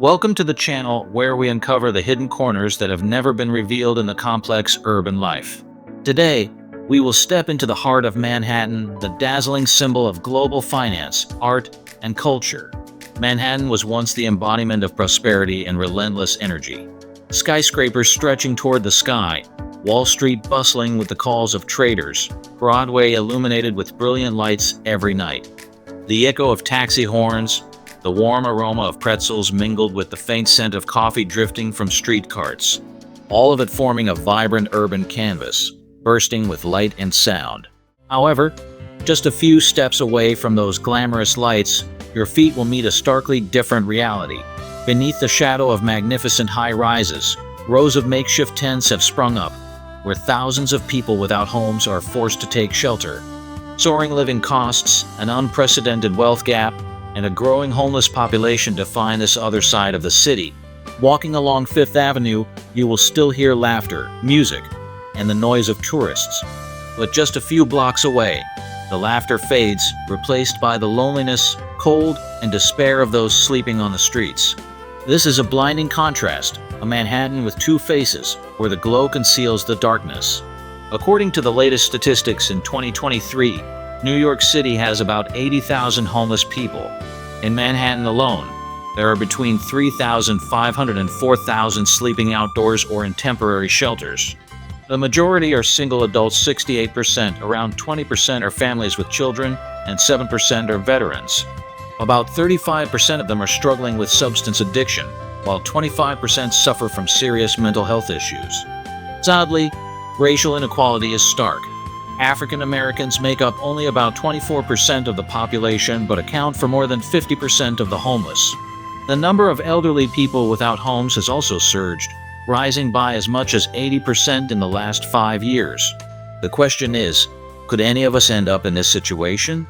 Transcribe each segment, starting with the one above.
Welcome to the channel where we uncover the hidden corners that have never been revealed in the complex urban life. Today, we will step into the heart of Manhattan, the dazzling symbol of global finance, art, and culture. Manhattan was once the embodiment of prosperity and relentless energy. Skyscrapers stretching toward the sky, Wall Street bustling with the calls of traders, Broadway illuminated with brilliant lights every night. The echo of taxi horns, the warm aroma of pretzels mingled with the faint scent of coffee drifting from street carts, all of it forming a vibrant urban canvas, bursting with light and sound. However, just a few steps away from those glamorous lights, your feet will meet a starkly different reality. Beneath the shadow of magnificent high-rises, rows of makeshift tents have sprung up, where thousands of people without homes are forced to take shelter. Soaring living costs, an unprecedented wealth gap, and a growing homeless population define this other side of the city. Walking along Fifth Avenue, you will still hear laughter, music, and the noise of tourists. But just a few blocks away, the laughter fades, replaced by the loneliness, cold, and despair of those sleeping on the streets. This is a blinding contrast, a Manhattan with two faces, where the glow conceals the darkness. According to the latest statistics in 2023, New York City has about 80,000 homeless people. In Manhattan alone, there are between 3,500 and 4,000 sleeping outdoors or in temporary shelters. The majority are single adults, 68%, around 20% are families with children, and 7% are veterans. About 35% of them are struggling with substance addiction, while 25% suffer from serious mental health issues. Sadly, racial inequality is stark. African Americans make up only about 24% of the population but account for more than 50% of the homeless. The number of elderly people without homes has also surged, rising by as much as 80% in the last 5 years. The question is, could any of us end up in this situation?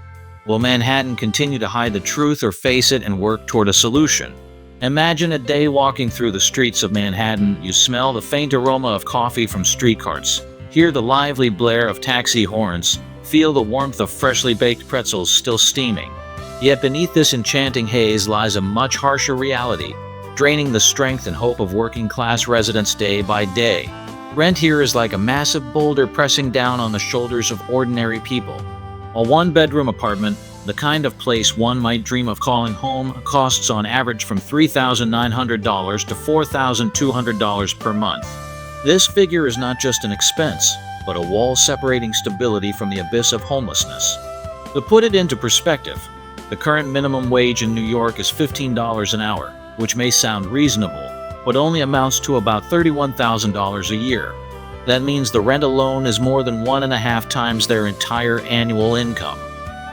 Will Manhattan continue to hide the truth or face it and work toward a solution? Imagine a day walking through the streets of Manhattan. You smell the faint aroma of coffee from street carts, hear the lively blare of taxi horns, feel the warmth of freshly baked pretzels still steaming. Yet beneath this enchanting haze lies a much harsher reality, draining the strength and hope of working-class residents day by day. Rent here is like a massive boulder pressing down on the shoulders of ordinary people. A one-bedroom apartment, the kind of place one might dream of calling home, costs on average from $3,900 to $4,200 per month. This figure is not just an expense, but a wall separating stability from the abyss of homelessness. To put it into perspective, the current minimum wage in New York is $15 an hour, which may sound reasonable, but only amounts to about $31,000 a year. That means the rent alone is more than 1.5 times their entire annual income.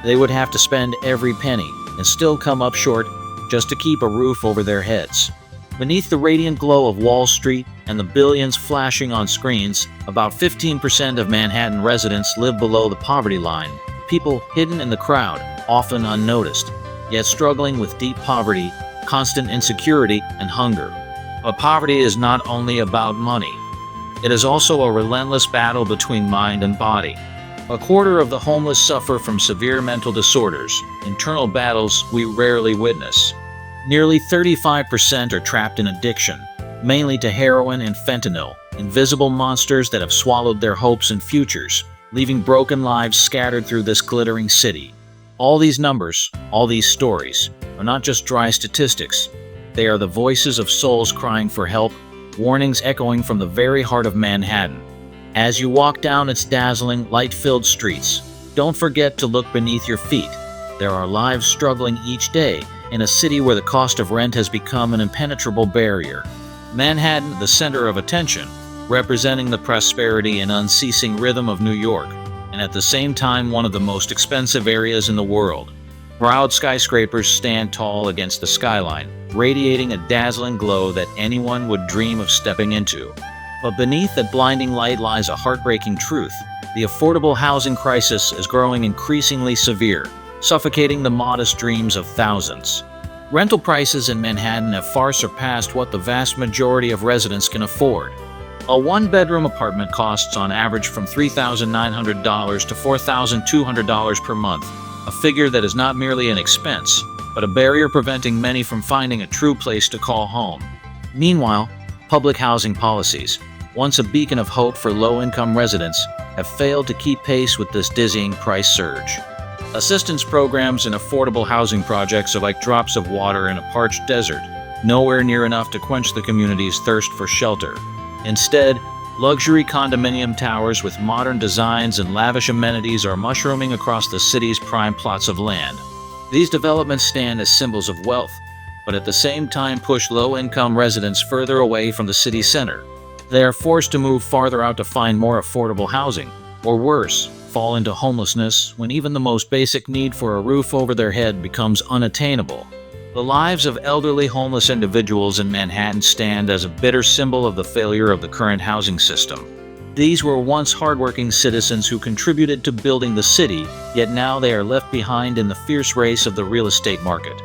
They would have to spend every penny and still come up short just to keep a roof over their heads. Beneath the radiant glow of Wall Street and the billions flashing on screens, about 15% of Manhattan residents live below the poverty line, people hidden in the crowd, often unnoticed, yet struggling with deep poverty, constant insecurity, and hunger. But poverty is not only about money. It is also a relentless battle between mind and body. A quarter of the homeless suffer from severe mental disorders, internal battles we rarely witness. Nearly 35% are trapped in addiction, mainly to heroin and fentanyl, invisible monsters that have swallowed their hopes and futures, leaving broken lives scattered through this glittering city. All these numbers, all these stories, are not just dry statistics. They are the voices of souls crying for help, warnings echoing from the very heart of Manhattan. As you walk down its dazzling, light-filled streets, don't forget to look beneath your feet. There are lives struggling each day in a city where the cost of rent has become an impenetrable barrier. Manhattan, the center of attention, representing the prosperity and unceasing rhythm of New York, and at the same time one of the most expensive areas in the world. Proud skyscrapers stand tall against the skyline, radiating a dazzling glow that anyone would dream of stepping into. But beneath that blinding light lies a heartbreaking truth. The affordable housing crisis is growing increasingly severe, suffocating the modest dreams of thousands. Rental prices in Manhattan have far surpassed what the vast majority of residents can afford. A one-bedroom apartment costs on average from $3,900 to $4,200 per month, a figure that is not merely an expense, but a barrier preventing many from finding a true place to call home. Meanwhile, public housing policies, once a beacon of hope for low-income residents, have failed to keep pace with this dizzying price surge. Assistance programs and affordable housing projects are like drops of water in a parched desert, nowhere near enough to quench the community's thirst for shelter. Instead, luxury condominium towers with modern designs and lavish amenities are mushrooming across the city's prime plots of land. These developments stand as symbols of wealth, but at the same time push low-income residents further away from the city center. They are forced to move farther out to find more affordable housing, or worse, fall into homelessness when even the most basic need for a roof over their head becomes unattainable. The lives of elderly homeless individuals in Manhattan stand as a bitter symbol of the failure of the current housing system. These were once hardworking citizens who contributed to building the city, yet now they are left behind in the fierce race of the real estate market.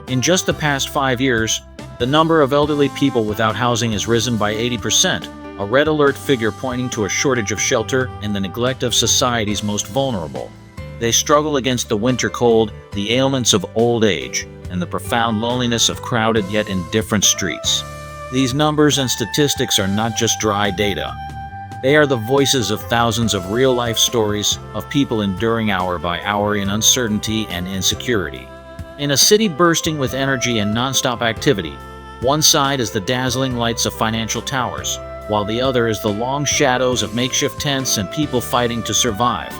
In just the past 5 years, the number of elderly people without housing has risen by 80%, a red alert figure pointing to a shortage of shelter and the neglect of society's most vulnerable. They struggle against the winter cold, the ailments of old age, and the profound loneliness of crowded yet indifferent streets. These numbers and statistics are not just dry data. They are the voices of thousands of real-life stories of people enduring hour by hour in uncertainty and insecurity. In a city bursting with energy and nonstop activity, one side is the dazzling lights of financial towers, while the other is the long shadows of makeshift tents and people fighting to survive.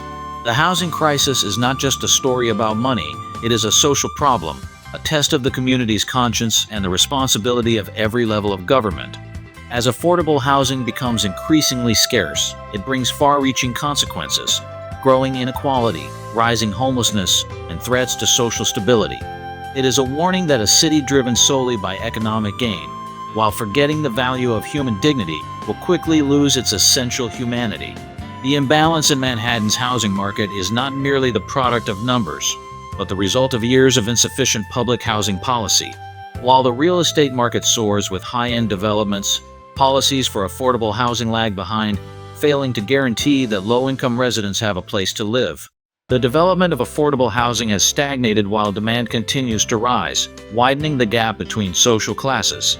The housing crisis is not just a story about money, it is a social problem, a test of the community's conscience and the responsibility of every level of government. As affordable housing becomes increasingly scarce, it brings far-reaching consequences: growing inequality, rising homelessness, and threats to social stability. It is a warning that a city driven solely by economic gain, while forgetting the value of human dignity, will quickly lose its essential humanity. The imbalance in Manhattan's housing market is not merely the product of numbers, but the result of years of insufficient public housing policy. While the real estate market soars with high-end developments, policies for affordable housing lag behind, failing to guarantee that low-income residents have a place to live. The development of affordable housing has stagnated while demand continues to rise, widening the gap between social classes.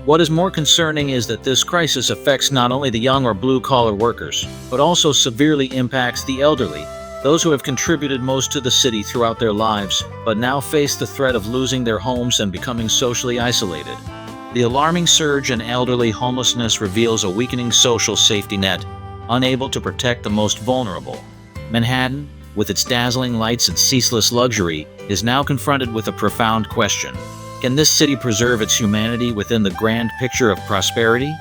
What is more concerning is that this crisis affects not only the young or blue-collar workers, but also severely impacts the elderly, those who have contributed most to the city throughout their lives, but now face the threat of losing their homes and becoming socially isolated. The alarming surge in elderly homelessness reveals a weakening social safety net, unable to protect the most vulnerable. Manhattan, with its dazzling lights and ceaseless luxury, is now confronted with a profound question. Can this city preserve its humanity within the grand picture of prosperity?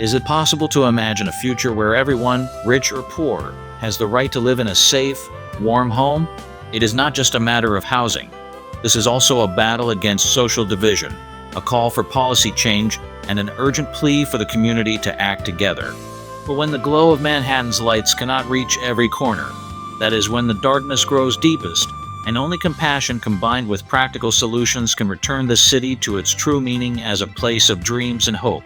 Is it possible to imagine a future where everyone, rich or poor, has the right to live in a safe, warm home? It is not just a matter of housing. This is also a battle against social division, a call for policy change, and an urgent plea for the community to act together. For when the glow of Manhattan's lights cannot reach every corner, that is when the darkness grows deepest, and only compassion combined with practical solutions can return the city to its true meaning as a place of dreams and hope.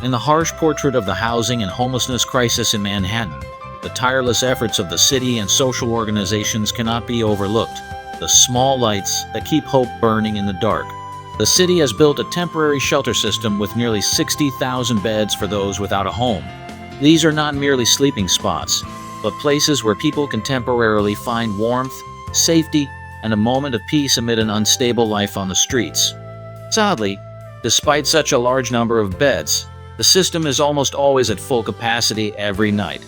In the harsh portrait of the housing and homelessness crisis in Manhattan, the tireless efforts of the city and social organizations cannot be overlooked, the small lights that keep hope burning in the dark. The city has built a temporary shelter system with nearly 60,000 beds for those without a home. These are not merely sleeping spots, but places where people can temporarily find warmth, safety, and a moment of peace amid an unstable life on the streets. Sadly, despite such a large number of beds, the system is almost always at full capacity every night.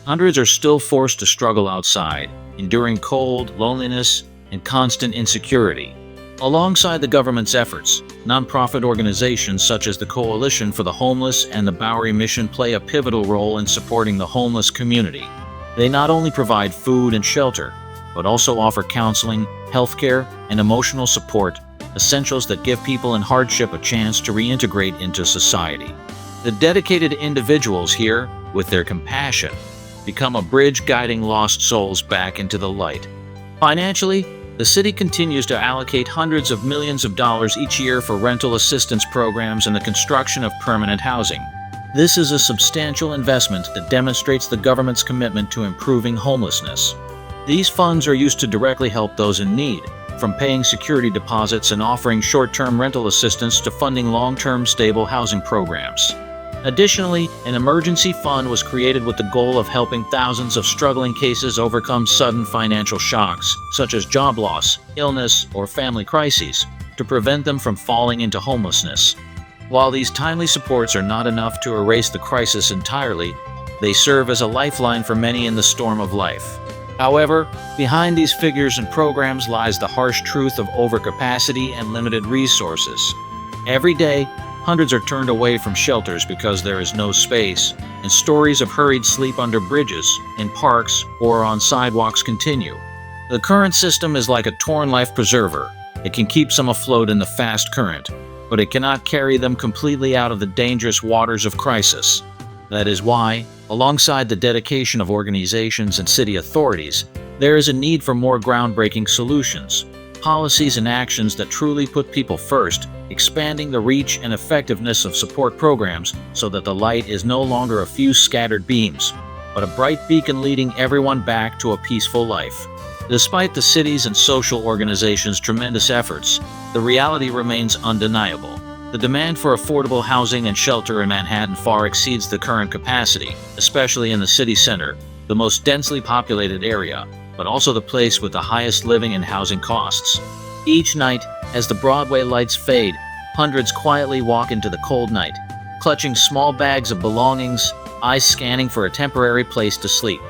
Hundreds are still forced to struggle outside, enduring cold, loneliness, and constant insecurity. Alongside the government's efforts, nonprofit organizations such as the Coalition for the Homeless and the Bowery Mission play a pivotal role in supporting the homeless community. They not only provide food and shelter, but also offer counseling, healthcare, and emotional support, essentials that give people in hardship a chance to reintegrate into society. The dedicated individuals here, with their compassion, become a bridge guiding lost souls back into the light. Financially, the city continues to allocate hundreds of millions of dollars each year for rental assistance programs and the construction of permanent housing. This is a substantial investment that demonstrates the government's commitment to improving homelessness. These funds are used to directly help those in need, from paying security deposits and offering short-term rental assistance to funding long-term stable housing programs. Additionally, an emergency fund was created with the goal of helping thousands of struggling cases overcome sudden financial shocks, such as job loss, illness, or family crises, to prevent them from falling into homelessness. While these timely supports are not enough to erase the crisis entirely, they serve as a lifeline for many in the storm of life. However, behind these figures and programs lies the harsh truth of overcapacity and limited resources. Every day, hundreds are turned away from shelters because there is no space, and stories of hurried sleep under bridges, in parks, or on sidewalks continue. The current system is like a torn life preserver. It can keep some afloat in the fast current, but it cannot carry them completely out of the dangerous waters of crisis. That is why, alongside the dedication of organizations and city authorities, there is a need for more groundbreaking solutions, policies and actions that truly put people first, expanding the reach and effectiveness of support programs so that the light is no longer a few scattered beams, but a bright beacon leading everyone back to a peaceful life. Despite the city's and social organizations' tremendous efforts, the reality remains undeniable. The demand for affordable housing and shelter in Manhattan far exceeds the current capacity, especially in the city center, the most densely populated area, but also the place with the highest living and housing costs. Each night, as the Broadway lights fade, hundreds quietly walk into the cold night, clutching small bags of belongings, eyes scanning for a temporary place to sleep.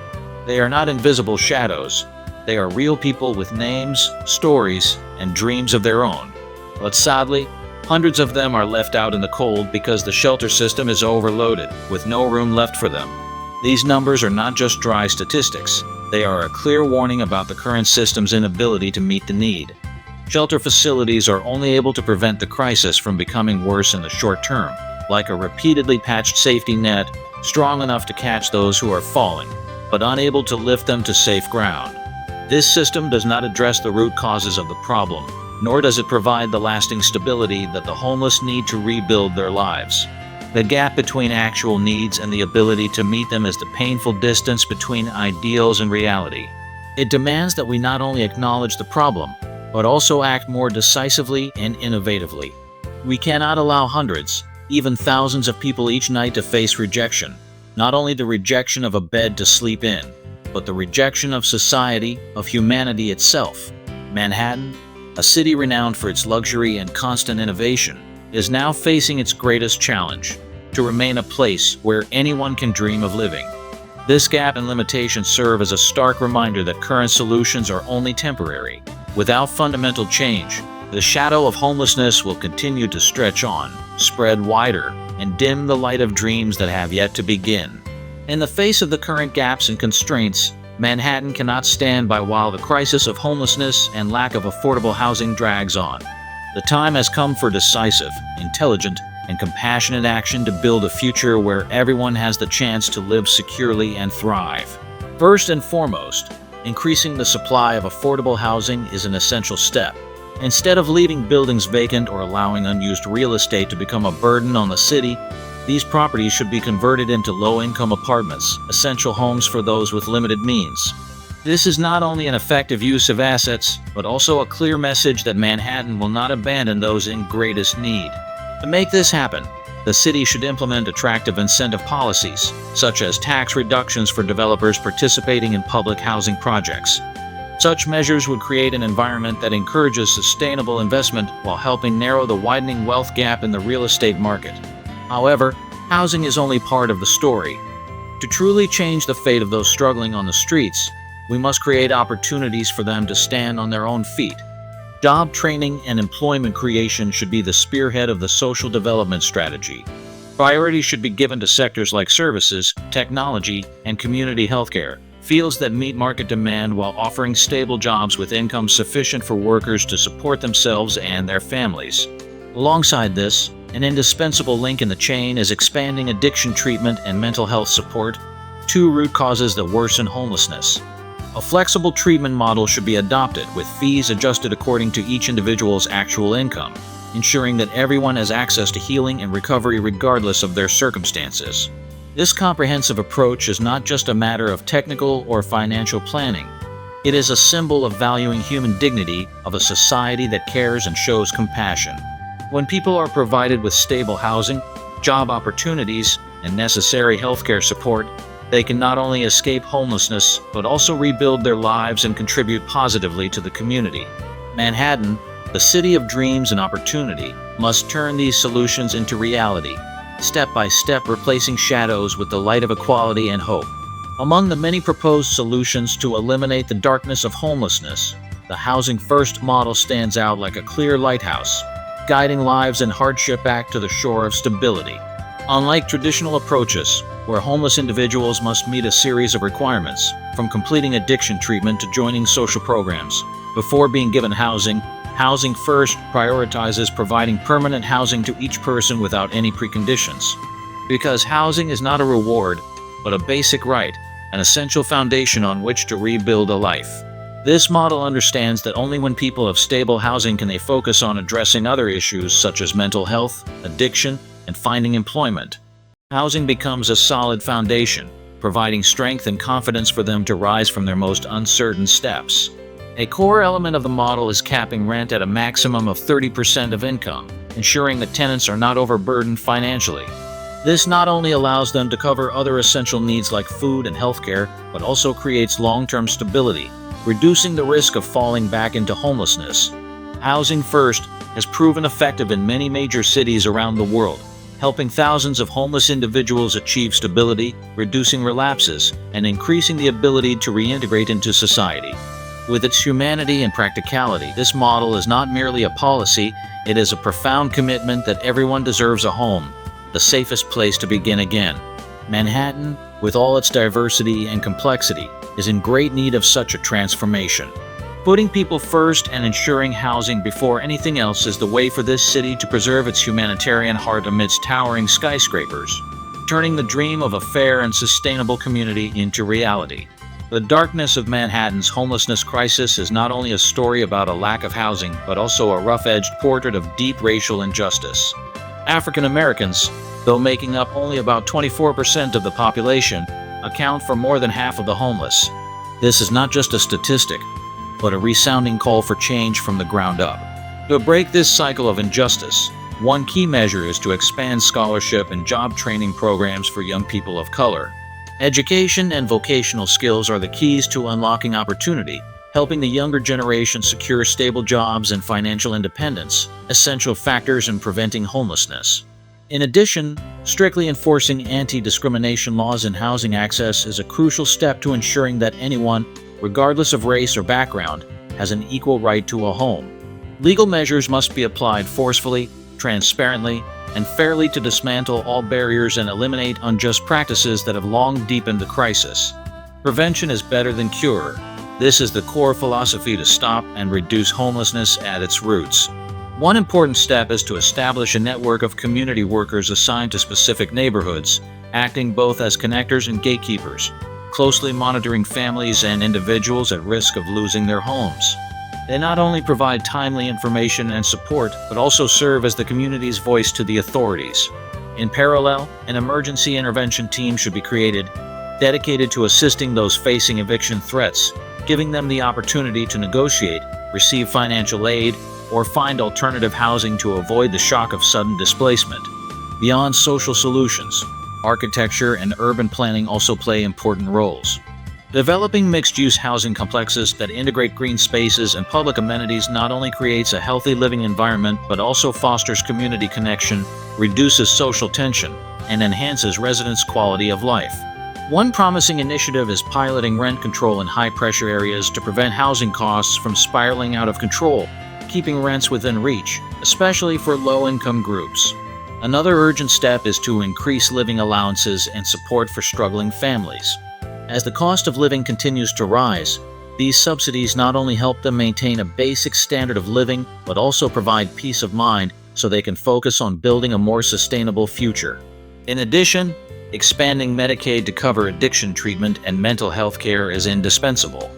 They are not invisible shadows. They are real people with names, stories, and dreams of their own. But sadly, hundreds of them are left out in the cold because the shelter system is overloaded, with no room left for them. These numbers are not just dry statistics. They are a clear warning about the current system's inability to meet the need. Shelter facilities are only able to prevent the crisis from becoming worse in the short term, like a repeatedly patched safety net, strong enough to catch those who are falling, but unable to lift them to safe ground. This system does not address the root causes of the problem, nor does it provide the lasting stability that the homeless need to rebuild their lives. The gap between actual needs and the ability to meet them is the painful distance between ideals and reality. It demands that we not only acknowledge the problem, but also act more decisively and innovatively. We cannot allow hundreds, even thousands of people each night to face rejection, not only the rejection of a bed to sleep in, but the rejection of society, of humanity itself. Manhattan, a city renowned for its luxury and constant innovation, is now facing its greatest challenge: to remain a place where anyone can dream of living. This gap and limitation serve as a stark reminder that current solutions are only temporary. Without fundamental change, the shadow of homelessness will continue to stretch on, spread wider, and dim the light of dreams that have yet to begin. In the face of the current gaps and constraints, Manhattan cannot stand by while the crisis of homelessness and lack of affordable housing drags on. The time has come for decisive, intelligent, and compassionate action to build a future where everyone has the chance to live securely and thrive. First and foremost, increasing the supply of affordable housing is an essential step. Instead of leaving buildings vacant or allowing unused real estate to become a burden on the city, these properties should be converted into low-income apartments, essential homes for those with limited means. This is not only an effective use of assets, but also a clear message that Manhattan will not abandon those in greatest need. To make this happen, the city should implement attractive incentive policies, such as tax reductions for developers participating in public housing projects. Such measures would create an environment that encourages sustainable investment while helping narrow the widening wealth gap in the real estate market. However, housing is only part of the story. To truly change the fate of those struggling on the streets, we must create opportunities for them to stand on their own feet. Job training and employment creation should be the spearhead of the social development strategy. Priority should be given to sectors like services, technology, and community healthcare, fields that meet market demand while offering stable jobs with income sufficient for workers to support themselves and their families. Alongside this, an indispensable link in the chain is expanding addiction treatment and mental health support, two root causes that worsen homelessness. A flexible treatment model should be adopted with fees adjusted according to each individual's actual income, ensuring that everyone has access to healing and recovery regardless of their circumstances. This comprehensive approach is not just a matter of technical or financial planning. It is a symbol of valuing human dignity, of a society that cares and shows compassion. When people are provided with stable housing, job opportunities, and necessary healthcare support, they can not only escape homelessness, but also rebuild their lives and contribute positively to the community. Manhattan, the city of dreams and opportunity, must turn these solutions into reality, step by step replacing shadows with the light of equality and hope. Among the many proposed solutions to eliminate the darkness of homelessness, the Housing First model stands out like a clear lighthouse, guiding lives in hardship back to the shore of stability. Unlike traditional approaches, where homeless individuals must meet a series of requirements, from completing addiction treatment to joining social programs, before being given housing, Housing First prioritizes providing permanent housing to each person without any preconditions. Because housing is not a reward, but a basic right, an essential foundation on which to rebuild a life. This model understands that only when people have stable housing can they focus on addressing other issues such as mental health, addiction, and finding employment. Housing becomes a solid foundation, providing strength and confidence for them to rise from their most uncertain steps. A core element of the model is capping rent at a maximum of 30% of income, ensuring that tenants are not overburdened financially. This not only allows them to cover other essential needs like food and healthcare, but also creates long-term stability, reducing the risk of falling back into homelessness. Housing First has proven effective in many major cities around the world, helping thousands of homeless individuals achieve stability, reducing relapses, and increasing the ability to reintegrate into society. With its humanity and practicality, this model is not merely a policy, it is a profound commitment that everyone deserves a home, the safest place to begin again. Manhattan, with all its diversity and complexity, is in great need of such a transformation. Putting people first and ensuring housing before anything else is the way for this city to preserve its humanitarian heart amidst towering skyscrapers, turning the dream of a fair and sustainable community into reality. The darkness of Manhattan's homelessness crisis is not only a story about a lack of housing, but also a rough-edged portrait of deep racial injustice. African Americans, though making up only about 24% of the population, account for more than half of the homeless. This is not just a statistic, but a resounding call for change from the ground up. To break this cycle of injustice, one key measure is to expand scholarship and job training programs for young people of color. Education and vocational skills are the keys to unlocking opportunity, helping the younger generation secure stable jobs and financial independence, essential factors in preventing homelessness. In addition, strictly enforcing anti-discrimination laws in housing access is a crucial step to ensuring that anyone, regardless of race or background, has an equal right to a home. Legal measures must be applied forcefully, transparently, and fairly to dismantle all barriers and eliminate unjust practices that have long deepened the crisis. Prevention is better than cure. This is the core philosophy to stop and reduce homelessness at its roots. One important step is to establish a network of community workers assigned to specific neighborhoods, acting both as connectors and gatekeepers, closely monitoring families and individuals at risk of losing their homes. They not only provide timely information and support, but also serve as the community's voice to the authorities. In parallel, an emergency intervention team should be created, dedicated to assisting those facing eviction threats, giving them the opportunity to negotiate, receive financial aid, or find alternative housing to avoid the shock of sudden displacement. Beyond social solutions, architecture and urban planning also play important roles. Developing mixed-use housing complexes that integrate green spaces and public amenities not only creates a healthy living environment, but also fosters community connection, reduces social tension, and enhances residents' quality of life. One promising initiative is piloting rent control in high-pressure areas to prevent housing costs from spiraling out of control, keeping rents within reach, especially for low-income groups. Another urgent step is to increase living allowances and support for struggling families. As the cost of living continues to rise, these subsidies not only help them maintain a basic standard of living, but also provide peace of mind so they can focus on building a more sustainable future. In addition, expanding Medicaid to cover addiction treatment and mental health care is indispensable.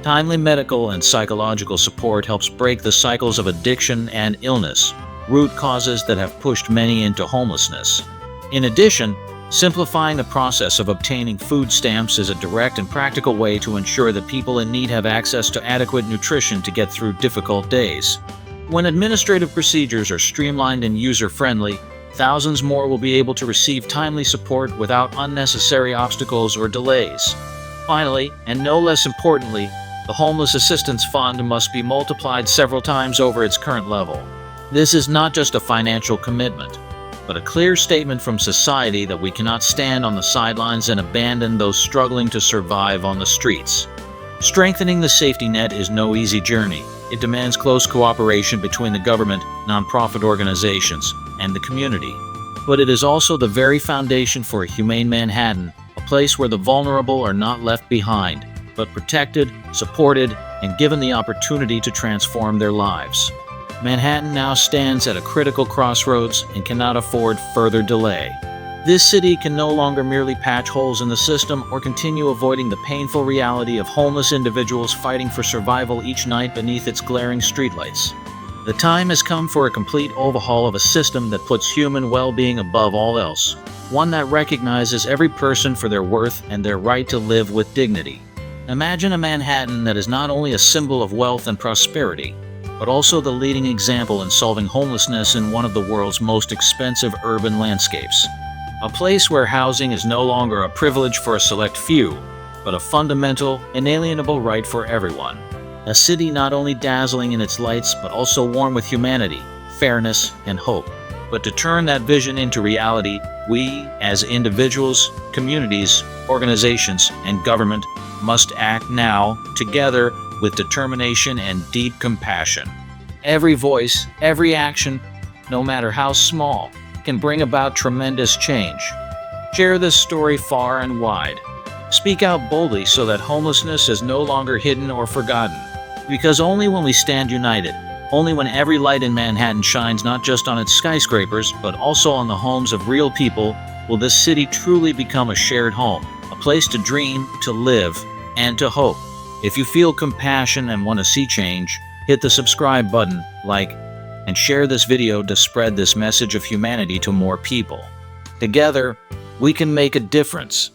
Timely medical and psychological support helps break the cycles of addiction and illness, root causes that have pushed many into homelessness. In addition, Simplifying the process of obtaining food stamps is a direct and practical way to ensure that people in need have access to adequate nutrition to get through difficult days. When administrative procedures are streamlined and user-friendly, thousands more will be able to receive timely support without unnecessary obstacles or delays. Finally, and no less importantly, the Homeless Assistance Fund must be multiplied several times over its current level. This is not just a financial commitment, but a clear statement from society that we cannot stand on the sidelines and abandon those struggling to survive on the streets. Strengthening the safety net is no easy journey. It demands close cooperation between the government, nonprofit organizations, and the community. But it is also the very foundation for a humane Manhattan, a place where the vulnerable are not left behind, but protected, supported, and given the opportunity to transform their lives. Manhattan now stands at a critical crossroads and cannot afford further delay. This city can no longer merely patch holes in the system or continue avoiding the painful reality of homeless individuals fighting for survival each night beneath its glaring streetlights. The time has come for a complete overhaul of a system that puts human well-being above all else, one that recognizes every person for their worth and their right to live with dignity. Imagine a Manhattan that is not only a symbol of wealth and prosperity, but also the leading example in solving homelessness in one of the world's most expensive urban landscapes. A place where housing is no longer a privilege for a select few, but a fundamental, inalienable right for everyone. A city not only dazzling in its lights, but also warm with humanity, fairness, and hope. But to turn that vision into reality, we, as individuals, communities, organizations, and government, must act now, together, with determination and deep compassion. Every voice, every action, no matter how small, can bring about tremendous change. Share this story far and wide. Speak out boldly so that homelessness is no longer hidden or forgotten. Because only when we stand united, only when every light in Manhattan shines not just on its skyscrapers, but also on the homes of real people, will this city truly become a shared home, a place to dream, to live, and to hope. If you feel compassion and want to see change, hit the subscribe button, like, and share this video to spread this message of humanity to more people. Together, we can make a difference.